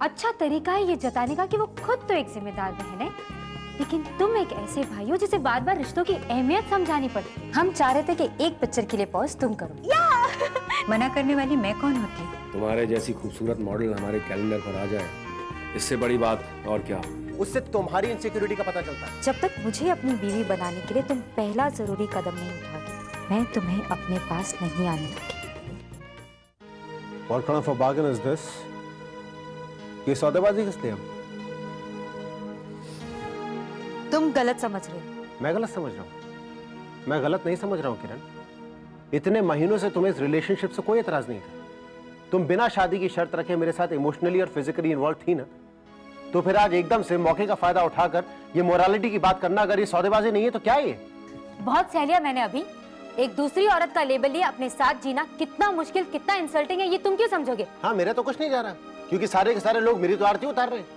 अच्छा तरीका है ये जताने का कि वो खुद तो एक जिम्मेदार बहन है, लेकिन तुम एक ऐसे भाई हो जिसे बार बार रिश्तों की अहमियत समझानी पड़ती। हम चाह रहे थे कि एक पिक्चर के लिए पॉज तुम करो। मना करने वाली मैं कौन होती है? तुम्हारे जैसी खूबसूरत मॉडल हमारे कैलेंडर पर आ जाए, इससे बड़ी बात और क्या। उससे तुम्हारी इनसिक्योरिटी का पता चलता है। जब तक मुझे अपनी बीवी बनाने के लिए तुम पहला जरूरी कदम नहीं उठाओगे, मैं तुम्हें अपने पास नहीं आने दूंगी। What kind of a bargain is this? ये सौदेबाजी किस लिए? तुम गलत समझ रहे हो। मैं गलत समझ रहा हूँ? मैं गलत नहीं समझ रहा हूँ किरण। इतने महीनों से तुम्हें इस रिलेशनशिप से कोई एतराज नहीं था। तुम बिना शादी की शर्त रखे मेरे साथ इमोशनली और फिजिकली इन्वॉल्व थी ना, तो फिर आज एकदम से मौके का फायदा उठाकर ये मोरालिटी की बात करना, अगर ये सौदेबाजी नहीं है तो क्या ये? बहुत सह लिया मैंने अभी। एक दूसरी औरत का लेबल लिए अपने साथ जीना कितना मुश्किल, कितना इंसल्टिंग है, ये तुम क्यों समझोगे? हाँ, मेरा तो कुछ नहीं जा रहा, क्योंकि सारे के सारे लोग मेरी तो आरती उतार रहे हैं।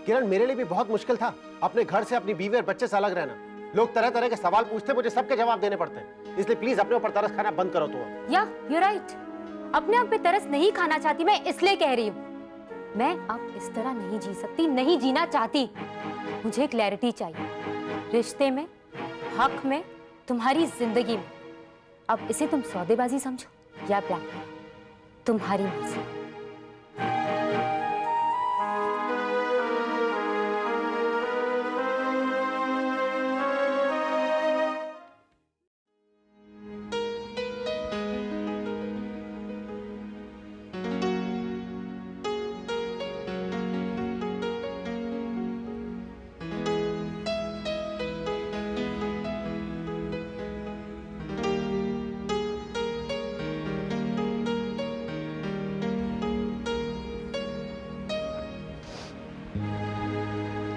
किरण, मेरे लिए भी बहुत मुश्किल था अपने घर से अपनी बीवी और बच्चे से अलग रहना। लोग तरह तरह के सवाल पूछते, मुझे सबके जवाब देने पड़ते हैं। इसलिए प्लीज अपने ऊपर तरस खाना बंद करो। तो या यू राइट, अपने आप पे तरस नहीं खाना चाहती, मैं इसलिए कह रही हूँ। मैं अब इस तरह नहीं जी सकती, नहीं जीना चाहती। मुझे क्लैरिटी चाहिए, रिश्ते में, हक में, तुम्हारी जिंदगी में। अब इसे तुम सौदेबाजी समझो या ब्लैकमेल, तुम्हारी मर्जी।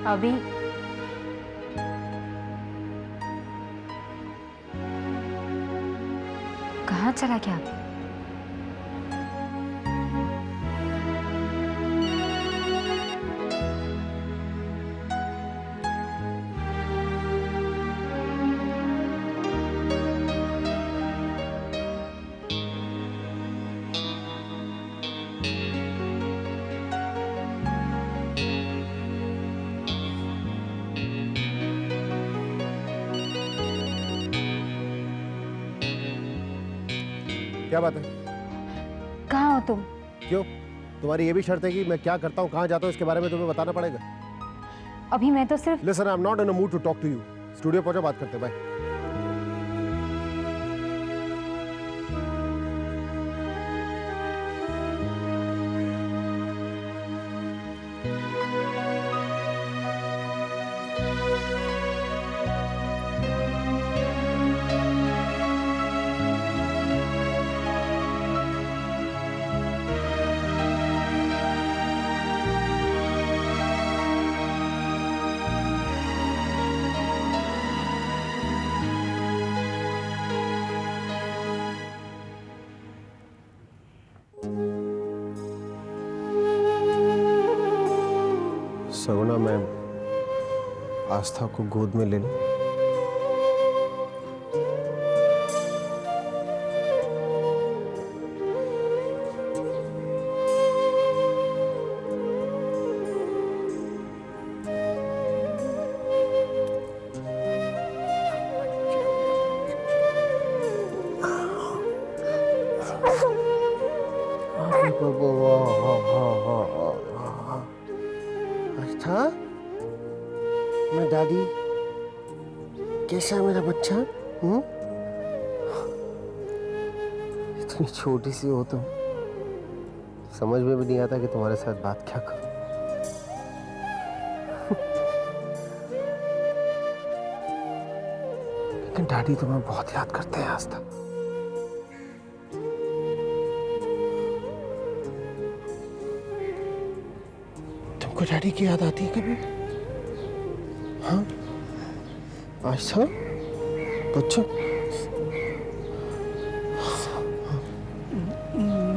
अभी कहाँ चला गया? क्या बात है? कहाँ हो तुम? क्यों, तुम्हारी ये भी शर्त है कि मैं क्या करता हूँ, कहाँ जाता हूँ, इसके बारे में तुम्हें बताना पड़ेगा? अभी मैं तो सिर्फ listen, I am not in a mood to talk to you. Studio पहुंचो, बात करते हैं। बाय। सगुना, मैं आस्था को गोद में ले लूं? आस्था, मैं दादी, कैसा है मेरा बच्चा? इतनी छोटी सी हो तुम, समझ में भी नहीं आता कि तुम्हारे साथ बात क्या करूं। लेकिन डैडी तुम्हें बहुत याद करते हैं आस्था। तुमको डैडी की याद आती है कभी? हाँ आस्था बच्चों,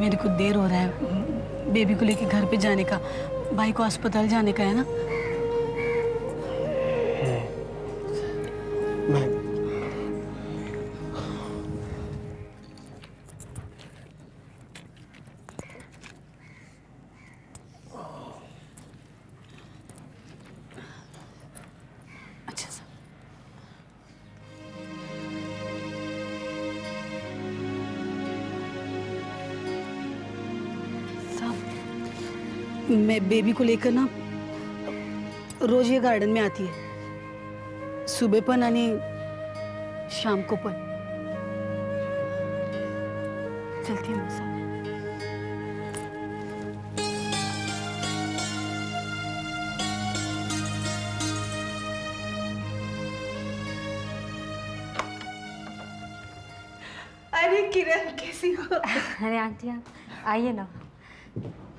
मेरे को देर हो रहा है बेबी को लेके घर पे जाने का, भाई को अस्पताल जाने का है ना। मैं मैं बेबी को लेकर ना रोज ये गार्डन में आती है, सुबह पण आणि शाम को पण। चलती हूँ साथ। अरे किरण कैसी हो? अरे आंटी आप आइए ना,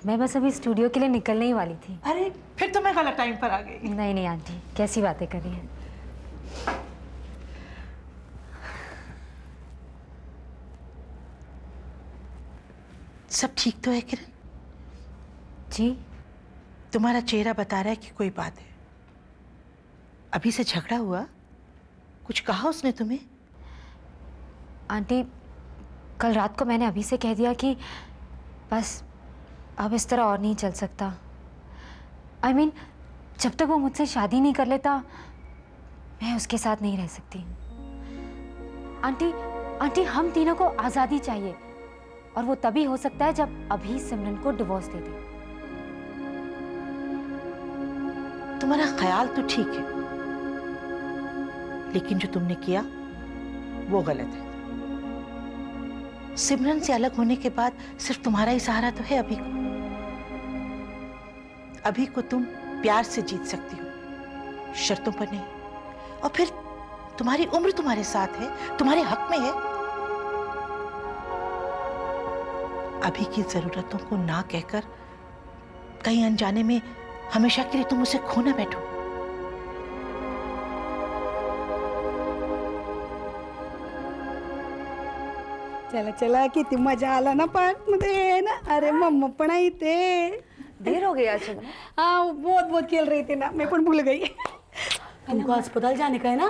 मैं बस अभी स्टूडियो के लिए निकलने ही वाली थी। अरे फिर तो मैं गलत टाइम पर आ गई। नहीं नहीं आंटी, कैसी बातें कर रही हैं। सब ठीक तो है किरण? जी तुम्हारा चेहरा बता रहा है कि कोई बात है। अभी से झगड़ा हुआ? कुछ कहा उसने तुम्हें? आंटी, कल रात को मैंने अभी से कह दिया कि बस अब इस तरह और नहीं चल सकता। I mean, जब तक वो मुझसे शादी नहीं कर लेता मैं उसके साथ नहीं रह सकती। आंटी हम तीनों को आज़ादी चाहिए, और वो तभी हो सकता है जब अभी सिमरन को डिवोर्स दे दे। तुम्हारा ख्याल तो ठीक है, लेकिन जो तुमने किया वो गलत है। सिमरन से अलग होने के बाद सिर्फ तुम्हारा ही सहारा तो है अभी को। अभी को तुम प्यार से जीत सकती हो, शर्तों पर नहीं। और फिर तुम्हारी उम्र तुम्हारे साथ है, तुम्हारे हक में है। अभी की जरूरतों को ना कहकर कहीं अनजाने में हमेशा के लिए तुम उसे खो ना बैठो। चला चला, किती मजा आला ना पार्क मध्ये ना। अरे मम्मा पण आई थे। देर हो गया आज। हाँ बहुत बहुत खेल रही थी ना, मैं पण भूल गई। तुमको अस्पताल जाने का है ना?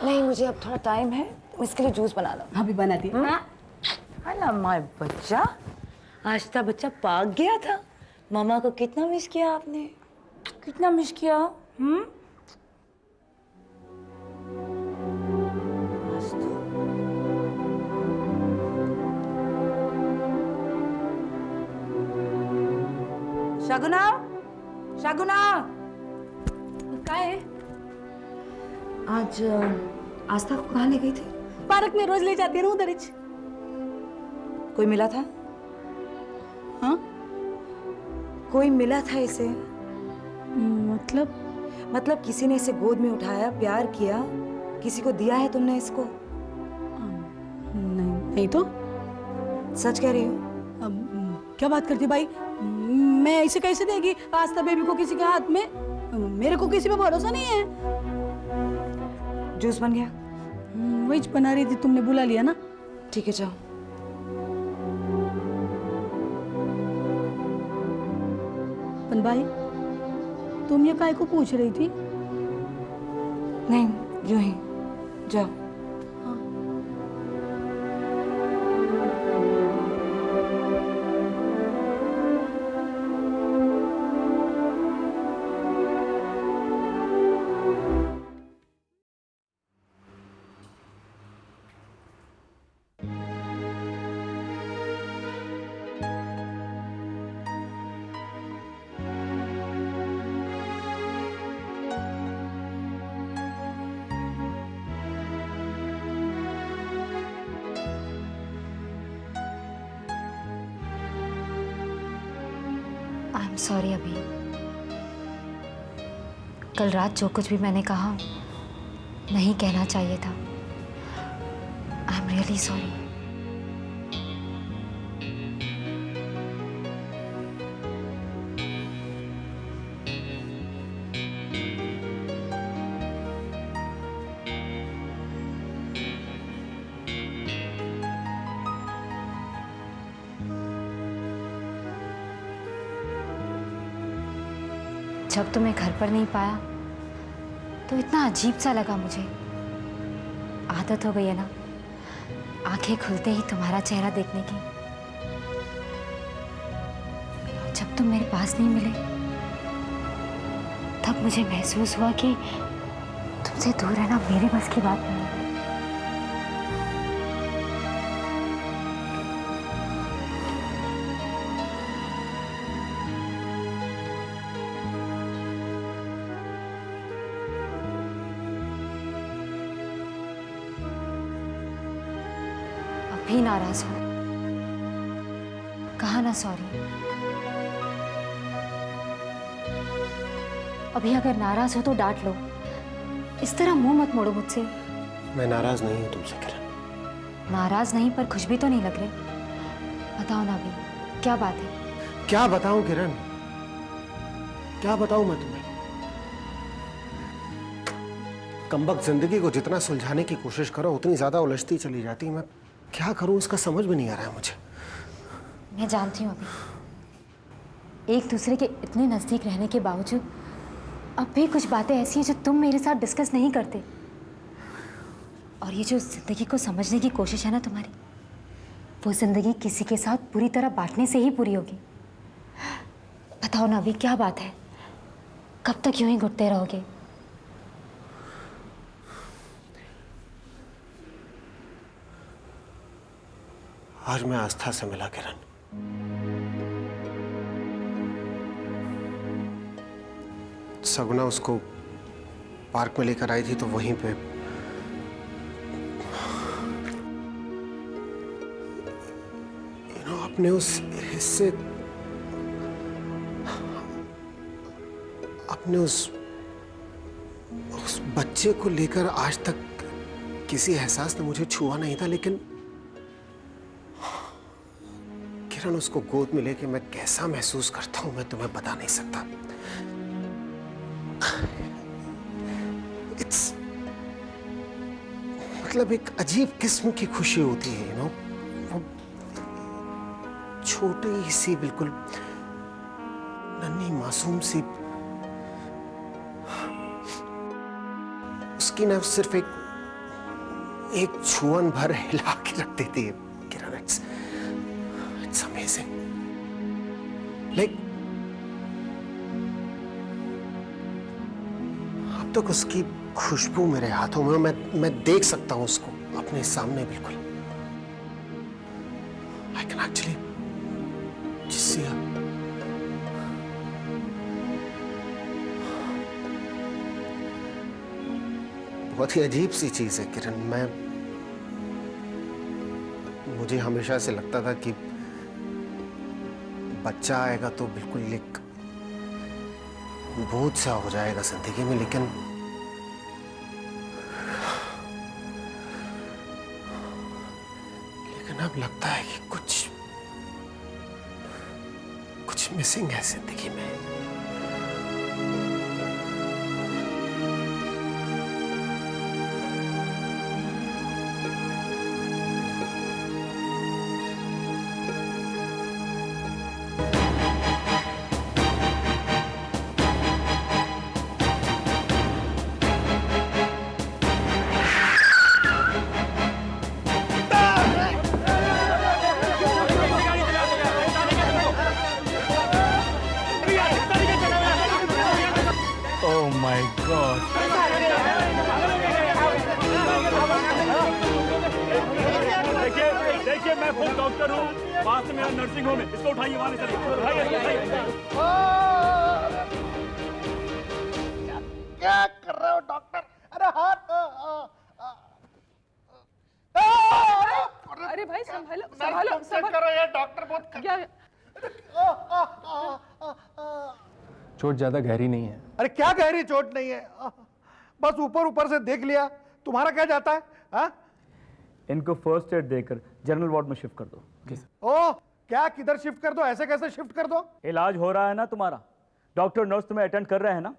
नहीं, मुझे अब थोड़ा टाइम है, इसके लिए जूस बना लो। अभी बना दी। हेलो माय बच्चा, आज तक बच्चा पाक गया था। मामा को कितना मिस किया आपने? कितना मिस किया? शगुना, शगुना, क्या है? आज आस्था को कहाँ ले गई थी? पार्क में रोज ले जाती है ना उधर। कोई मिला था? हाँ कोई मिला था इसे? मतलब किसी ने इसे गोद में उठाया, प्यार किया, किसी को दिया है तुमने इसको? नहीं तो। सच कह रही हो? क्या बात करती भाई, मैं इसे कैसे देगी आस्था बेबी को किसी के हाथ में? मेरे को किसी पे भरोसा नहीं है। जूस बन गया? वही बना रही थी, तुमने बुला लिया ना। ठीक है जाओ। पन भाई, तुम ये काय को पूछ रही थी? नहीं, यूं ही जाओ। आई एम सॉरी अभी, कल रात जो कुछ भी मैंने कहा नहीं कहना चाहिए था। I am really sorry. जब तुम्हें घर पर नहीं पाया तो इतना अजीब सा लगा मुझे। आदत हो गई है ना आंखें खुलते ही तुम्हारा चेहरा देखने की। जब तुम मेरे पास नहीं मिले तब मुझे महसूस हुआ कि तुमसे दूर रहना मेरे बस की बात नहीं है। भी नाराज हो। कहा ना सॉरी। अभी अगर नाराज हो तो डांट लो, इस तरह मुंह मत मोड़ो मुझसे। मैं नाराज नहीं हूं तुमसे किरण। नाराज नहीं पर खुश भी तो नहीं लग रहे। बताओ ना अभी क्या बात है? क्या बताऊं किरण, क्या बताऊं मैं तुम्हें? कमबख्त जिंदगी को जितना सुलझाने की कोशिश करो उतनी ज्यादा उलझती चली जाती। मैं क्या करूं इसका समझ में नहीं आ रहा है मुझे। मैं जानती हूँ अभी एक दूसरे के इतने नजदीक रहने के बावजूद अब भी कुछ बातें ऐसी हैं जो तुम मेरे साथ डिस्कस नहीं करते। और ये जो जिंदगी को समझने की कोशिश है ना तुम्हारी, वो जिंदगी किसी के साथ पूरी तरह बांटने से ही पूरी होगी। बताओ ना अभी क्या बात है? कब तक यूं ही घुटते रहोगे? आज मैं आस्था से मिला किरण। सगुना उसको पार्क में लेकर आई थी तो वहीं पे अपने उस हिस्से, अपने उस बच्चे को लेकर आज तक किसी एहसास ने मुझे छुआ नहीं था, लेकिन किरण उसको गोद में लेके मैं कैसा महसूस करता हूं मैं तुम्हें बता नहीं सकता। इट्स मतलब एक अजीब किस्म की खुशी होती है, यू नो। वो छोटी सी बिल्कुल नन्ही मासूम सी, उसकी ना सिर्फ एक छुअन भर हिला के रख देती है किरण। It's amazing. लाइक अब तक उसकी खुशबू मेरे हाथों में, मैं देख सकता हूं उसको अपने सामने बिल्कुल। I can actually see her. बहुत ही अजीब सी चीज है किरण। मुझे हमेशा से लगता था कि बच्चा आएगा तो बिल्कुल एक बोझ सा हो जाएगा जिंदगी में, लेकिन अब लगता है कि कुछ मिसिंग है जिंदगी में। Oh my God! देखिए मैं खुद डॉक्टर हूँ, पास में मेरा नर्सिंग होम है, इसको उठाइए, वहां चलिए, उठाइए। क्या कर रहे हो डॉक्टर? अरे हाथ। अरे भाई संभालो करो, ये डॉक्टर बहुत क्या? चोट ज्यादा गहरी नहीं है। अरे क्या गहरी चोट नहीं है, बस ऊपर ऊपर से देख लिया। तुम्हारा क्या जाता है? हाँ? इनको फर्स्ट एड देकर जनरल वार्ड में शिफ्ट कर दो। ओह, क्या किधर शिफ्ट कर दो? ऐसे कैसे शिफ्ट कर दो? इलाज हो रहा है ना तुम्हारा, डॉक्टर नर्स तुम्हें अटेंड कर रहे हैं ना।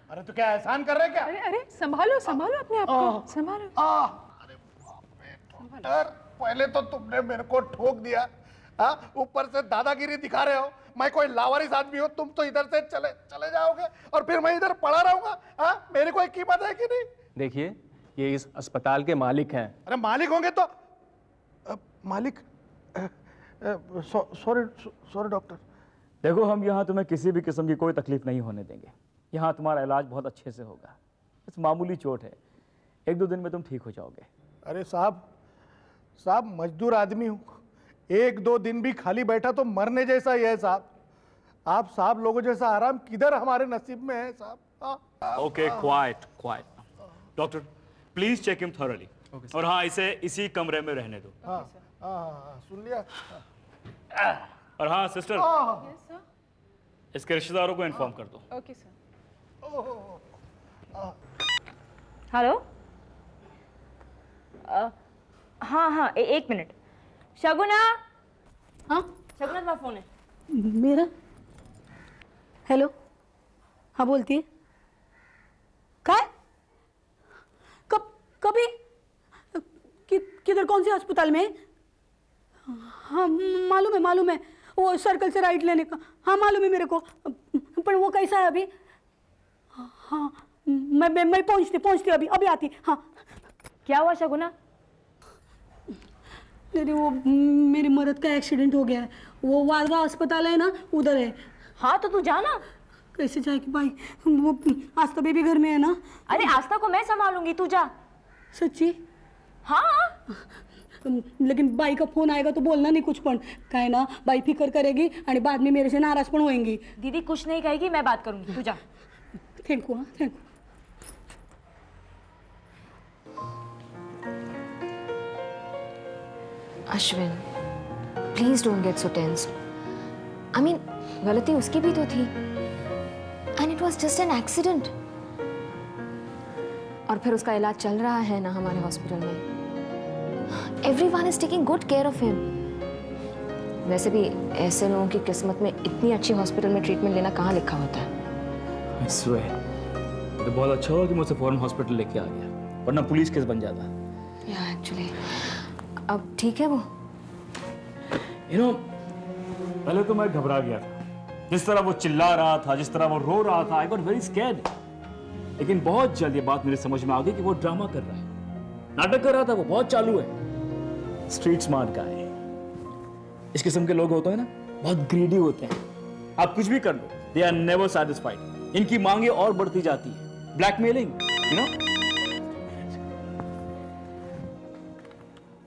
अरे तो क्या एहसान कर रहे हैं क्या? अरे संभालो अपने आप को, संभालो। अरे बाप रे डॉक्टर, पहले तो तुमने मेरे को ठोक दिया, ऊपर से दादागिरी दिखा रहे हो। मैं कोई लावारिस आदमी हूँ, तुम तो इधर से चले जाओगे और फिर मैं इधर पड़ा रहूंगा। मेरी कोई कीमत है कि नहीं? देखिए, ये इस अस्पताल के मालिक हैं। अरे मालिक होंगे तो मालिक, सॉरी डॉक्टर। देखो, हम यहाँ तुम्हें किसी भी किस्म की कोई तकलीफ नहीं होने देंगे। यहाँ तुम्हारा इलाज बहुत अच्छे से होगा, बस मामूली चोट है, 1-2 दिन में तुम ठीक हो जाओगे। अरे साहब मजदूर आदमी हूँ, 1-2 दिन भी खाली बैठा तो मरने जैसा ही है साहब। आप साहब लोगों जैसा आराम किधर हमारे नसीब में है साहब। Okay, quiet. Doctor please check him thoroughly. और हाँ, इसे इसी कमरे में रहने दो। हाँ सुन लिया। और हाँ सिस्टर, यस सर। इसके रिश्तेदारों को इन्फॉर्म कर दो। Okay sir. हेलो। हाँ हाँ, एक मिनट। शगुना। हाँ शगुना, तुम्हारा फोन है। मेरा? हेलो, हाँ बोलती है। काय? कभी किधर, कौन से अस्पताल में? हाँ मालूम है वो सर्कल से राइट लेने का। हाँ मालूम है मेरे को, पर वो कैसा है अभी? हाँ मैं पहुंचती अभी आती। हाँ क्या हुआ शगुना? अरे वो मेरी मर्द का एक्सीडेंट हो गया है, वो वारगा अस्पताल है ना, उधर है। हाँ तो तू जाना। कैसे जाएगी भाई, वो आस्था बेबी घर में है ना। अरे आस्था को मैं संभालूंगी, तू जा। सच्ची? हाँ। लेकिन बाई का फोन आएगा तो बोलना नहीं कुछ पण, काय ना बाई फिकर करेगी आणि बाद में मेरे से नाराज पण होएंगी। दीदी कुछ नहीं कहेगी, मैं बात करूंगी, तू जा। Thank you. हाँ thank you. Ashwin, please don't get so tensed. I mean, गलती उसकी भी तो थी, and it was just an accident. और फिर उसका इलाज चल रहा है ना हमारे हॉस्पिटल में। Everyone is taking good care of him. वैसे भी ऐसे लोगों की किस्मत में इतनी अच्छी हॉस्पिटल में ट्रीटमेंट लेना कहाँ लिखा होता है। I swear, तो बहुत अच्छा हुआ कि मुझे फौरन हॉस्पिटल लेके आ गया, वरना पुलिस केस बन जाता। या एक्चुअली अब ठीक है वो। पहले तो मैं घबरा गया था, जिस तरह वो चिल्ला रहा था, जिस तरह वो रो रहा था, आई गॉट वेरी स्कैर्ड। लेकिन बहुत जल्द ये बात मेरे समझ में आ गई कि वो ड्रामा कर रहा है, नाटक कर रहा था, वो बहुत चालू है। Street smart guy. इस किस्म के लोग होते हैं ना, बहुत ग्रीडी होते हैं। आप कुछ भी कर लो, दे आर नेवर सैटिस्फाइड। इनकी मांगे और बढ़ती जाती है। Blackmailing, you know.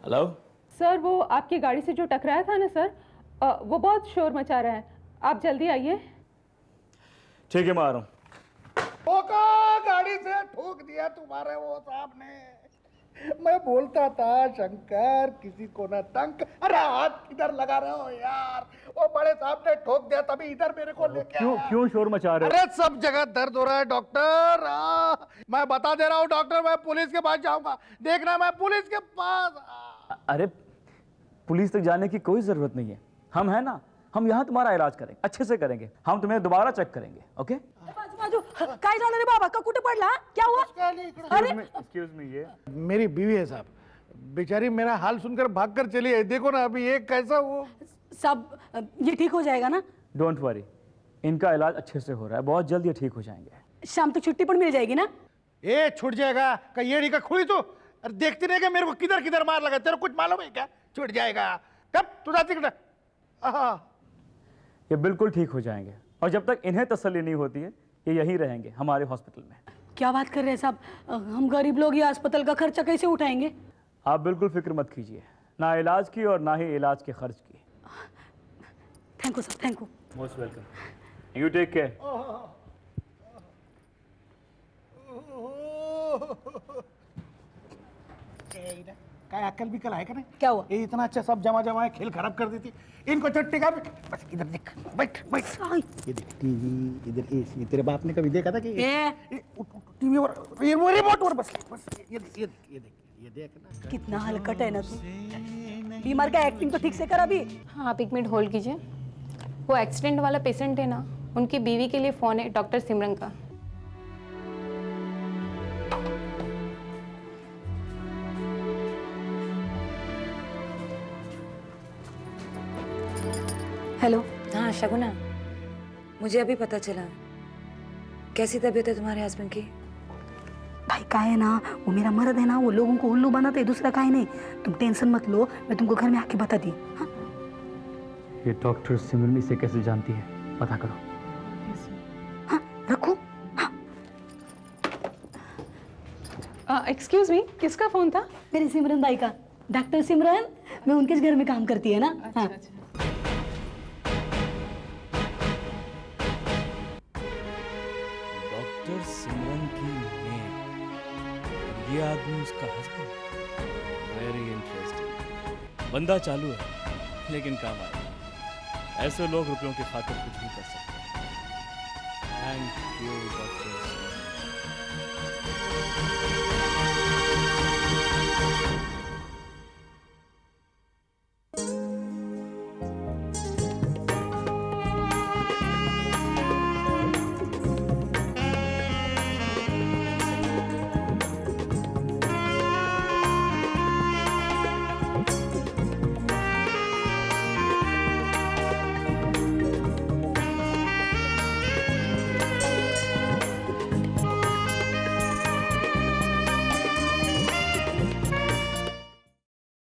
Hello sir, वो आपकी गाड़ी से जो टकराया था ना सर, वो बहुत शोर मचा रहा है, आप जल्दी आइए। ठीक है, मैं आ रहा हूँ। ठोका, गाड़ी से ठोक दिया तुम्हारे वो साहब ने। मैं बोलता था शंकर किसी को ना तंग। अरे हाथ किधर लगा रहे हो यार, वो बड़े साहब ने ठोक दिया तभी इधर मेरे को लेके आया। क्यों शोर मचा रहे हो? अरे सब जगह दर्द हो रहा है डॉक्टर। मैं बता दे रहा हूँ डॉक्टर, मैं पुलिस के पास जाऊंगा, देखना मैं पुलिस के पास। अरे पुलिस तक जाने की कोई जरूरत नहीं है, हम हैं ना, हम यहाँ तुम्हारा इलाज करेंगे, अच्छे से करेंगे। हम तुम्हें दोबारा चेक करेंगे, ओके? बाजू काय झालं रे बाबा, का कुठे पडला, क्या हुआ? अरे एक्सक्यूज मी, ये मेरी बीवी है साहब, बेचारी मेरा हाल सुनकर भागकर चली है। देखो ना अभी ये कैसा वो। सब ये ठीक हो जाएगा ना? डोंट वरी, इनका इलाज अच्छे से हो रहा है, बहुत जल्द ये ठीक हो जाएंगे। शाम तक छुट्टी पण मिल जाएगी ना? ए छूट जाएगा का येड़ी का खुली तो। अरे देखती नहीं क्या मेरे को किधर किधर मार लगा, तेरे को कुछ मालूम है क्या? छूट जाएगा कब तू जाती किधर? ये बिल्कुल ठीक हो जाएंगे, और जब तक इन्हें तसल्ली नहीं होती है ये यहीं रहेंगे हमारे हॉस्पिटल में। क्या बात कर रहे हैं साहब, हम गरीब लोग ये अस्पताल का खर्चा कैसे उठाएंगे? आप बिल्कुल फिक्र मत कीजिए, ना इलाज की और ना ही इलाज के खर्च की। Thank you sir, thank you. Most welcome, you take care. काय अक्कल भी कल है क्या नहीं? क्या हुआ? ये इतना अच्छा सब जमा जमा है, खेल खराब कर देती। इनको चट्टी का बस इधर देख, बैठ बैठ। ये देख टीवी, इधर एसी। तेरे बाप ने कभी देखा था कि टीवी और ये रिमोट और बस ये देख ये देख ये देख ये देख ना। कितना हलकट है ना तू। बीमार का एक्टिंग तो ठीक से कर अभी। हाँ, आप एक मिनट होल्ड कीजिए। वो एक्सीडेंट वाला पेशेंट है ना, उनकी बीवी के लिए फ़ोन है, डॉक्टर सिमरन का। हेलो। हाँ शगुना, मुझे अभी पता चला। कैसी तबीयत है तुम्हारे हस्बैंड की? भाई काय है ना, वो मेरा मर्द है ना, वो लोगों को उल्लू बनाते है, दूसरा काय नहीं। तुम टेंशन मत लो, मैं तुमको घर में आके बता दी। हाँ? ये डॉक्टर सिमरन इसे कैसे जानती है, पता करो। हाँ रखो। एक्सक्यूज मी, किसका फोन था? मेरी सिमरन भाई का। डॉक्टर सिमरन, मैं उनके घर में काम करती है ना। हाँ। डॉक्टर सिमरन की मेड, ये आदमी उसका हस्बैंड। Very interesting. बंदा चालू है लेकिन काम आएगा। ऐसे लोग रुपयों की खातिर कुछ भी कर सकते हैं। Thank you doctor.